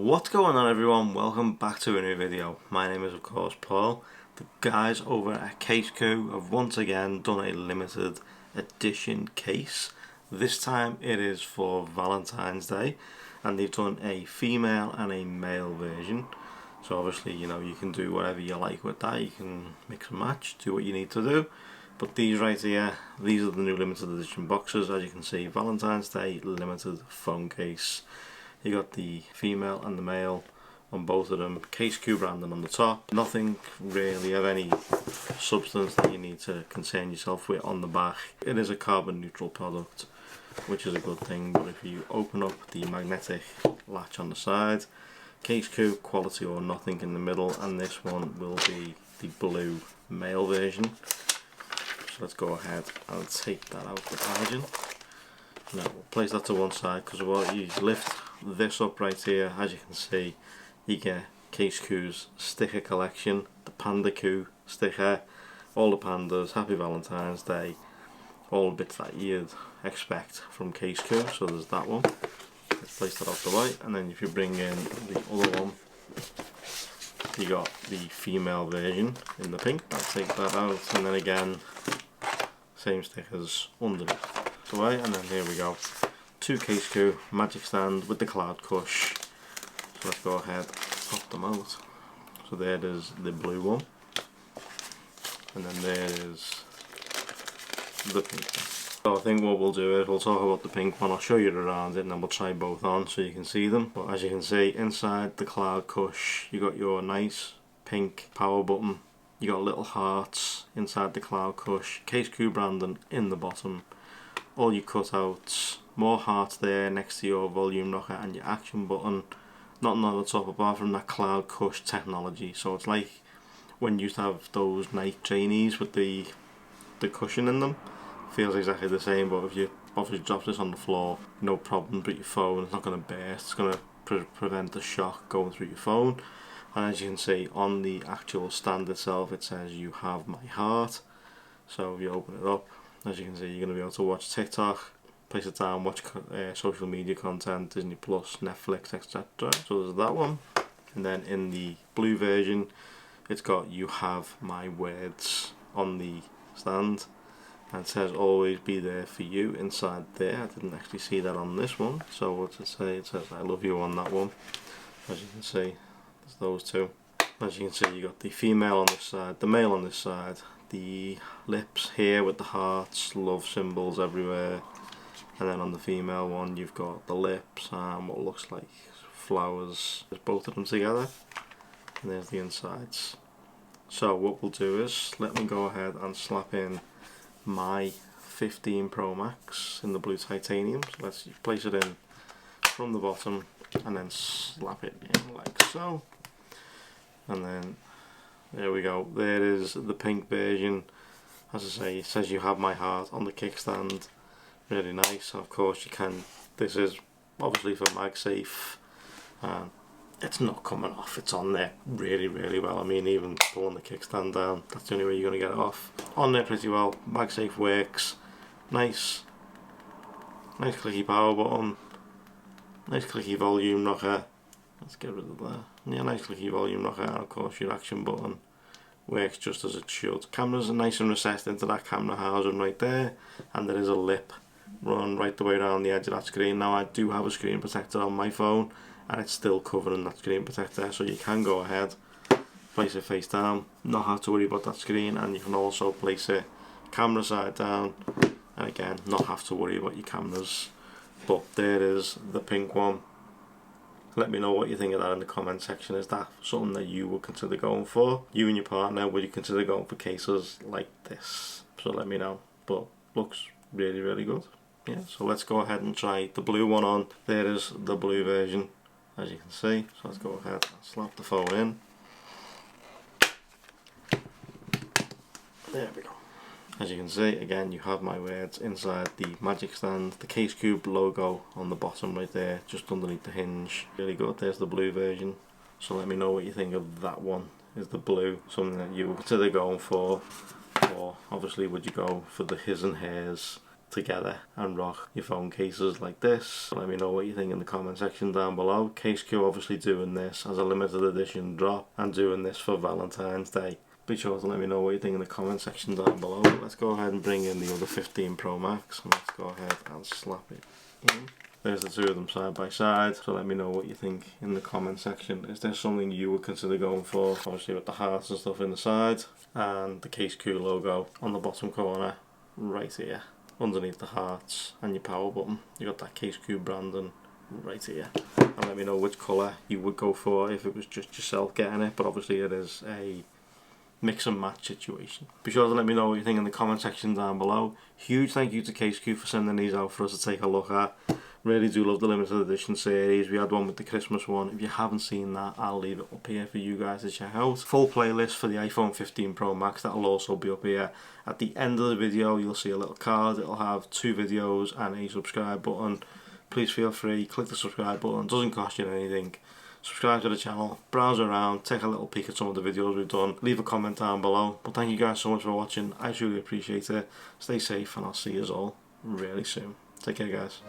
What's going on, everyone? Welcome back to a new video. My name is of course Paul. The guys over at Casekoo have once again done a limited edition case. This time it is for Valentine's Day, and they've done a female and a male version. So obviously, you know, you can do whatever you like with that. You can mix and match, do what you need to do. But these right here, these are the new limited edition boxes. As you can see, Valentine's Day limited phone case. You got the female and the male on both of them. Casekoo branding on the top. Nothing really of any substance that you need to concern yourself with on the back. It is a carbon neutral product, which is a good thing. But if you open up the magnetic latch on the side, Casekoo quality or nothing in the middle, and this one will be the blue male version. So let's go ahead and take that out of the packaging. Now we'll place that to one side, because what you lift this up right here, as you can see, you get Casekoo's sticker collection, the Pandakoo sticker, all the pandas, Happy Valentine's Day, all the bits that you'd expect from Casekoo. So there's that one. Let's place that out the way, and then if you bring in the other one, you got the female version in the pink. I'll take that out, and then again, same stickers underneath the way, and then here we go. Two Casekoo MagicStand with the Cloudcush. So let's go ahead, pop them out. So there is the blue one, and then there is the pink one. So I think what we'll do is we'll talk about the pink one. I'll show you around it, and then we'll try both on so you can see them. But as you can see, inside the Cloudcush, you got your nice pink power button. You got little hearts inside the Cloudcush. Casekoo branding in the bottom. All your cutouts. More hearts there next to your volume rocker and your action button. Nothing on the top apart from that Cloudcush technology. So it's like when you used to have those night trainees with the cushion in them. Feels exactly the same, but if you obviously drop this on the floor, no problems with your phone. It's not going to burst. It's going to prevent the shock going through your phone. And as you can see on the actual stand itself, it says "You have my heart." So if you open it up, as you can see, you're going to be able to watch TikTok, place it down, watch social media content, Disney Plus, Netflix, etc. So there's that one. And then in the blue version, it's got "You have my words" on the stand. And it says "Always be there for you" inside there. I didn't actually see that on this one. So what's it say? It says "I love you" on that one. As you can see, there's those two. As you can see, you got the female on this side, the male on this side, the lips here with the hearts, love symbols everywhere. And then on the female one, you've got the lips and what looks like flowers. There's both of them together. And there's the insides. So what we'll do is, let me go ahead and slap in my 15 Pro Max in the blue titanium. So let's place it in from the bottom and then slap it in like so. And then there we go. There is the pink version. As I say, it says "You have my heart" on the kickstand. Really nice. Of course you can, this is obviously for Magsafe, and it's not coming off. It's on there really well. I mean, even pulling the kickstand down, that's the only way you're going to get it off. On there pretty well. Magsafe works. Nice clicky power button. Nice clicky volume rocker. Let's get rid of that. Yeah, nice clicky volume rocker, and of course your action button works just as it should. Cameras are nice and recessed into that camera housing right there, and there is a lip run right the way around the edge of that screen. Now I do have a screen protector on my phone, and it's still covering that screen protector, so you can go ahead, place it face down, not have to worry about that screen, and you can also place it camera side down, and again not have to worry about your cameras. But there is the pink one. Let me know what you think of that in the comment section. Is that something that you would consider going for? You and your partner, would you consider going for cases like this? So let me know. But looks really good. Yeah, so let's go ahead and try the blue one on. There is the blue version, as you can see. So let's go ahead and slap the phone in. There we go. As you can see, again, "You have my words" inside the MagicStand. The Casekoo logo on the bottom right there, just underneath the hinge. Really good. There's the blue version. So let me know what you think of that one. Is the blue something that you would consider going for? Or obviously would you go for the his and hers together and rock your phone cases like this. Let me know what you think in the comment section down below. Casekoo obviously doing this as a limited edition drop and doing this for Valentine's Day. Be sure to let me know what you think in the comment section down below. Let's go ahead and bring in the other 15 Pro Max and let's go ahead and slap it in. There's the two of them side by side, so let me know what you think in the comment section. Is there something you would consider going for? Obviously with the hearts and stuff in the side and the Casekoo logo on the bottom corner right here underneath the hearts and your power button. You got that Casekoo branding right here. And let me know which colour you would go for if it was just yourself getting it, but obviously it is a mix and match situation. Be sure to let me know what you think in the comment section down below. Huge thank you to Casekoo for sending these out for us to take a look at. Really do love the limited edition series. We had one with the Christmas one. If you haven't seen that, I'll leave it up here for you guys to check out. Full playlist for the iPhone 15 Pro Max, that'll also be up here. At the end of the video you'll see a little card. It'll have 2 videos and a subscribe button. Please feel free, click the subscribe button, doesn't cost you anything. Subscribe to the channel, browse around, take a little peek at some of the videos we've done, leave a comment down below. But thank you guys so much for watching, I truly appreciate it. Stay safe and I'll see you all really soon. Take care guys.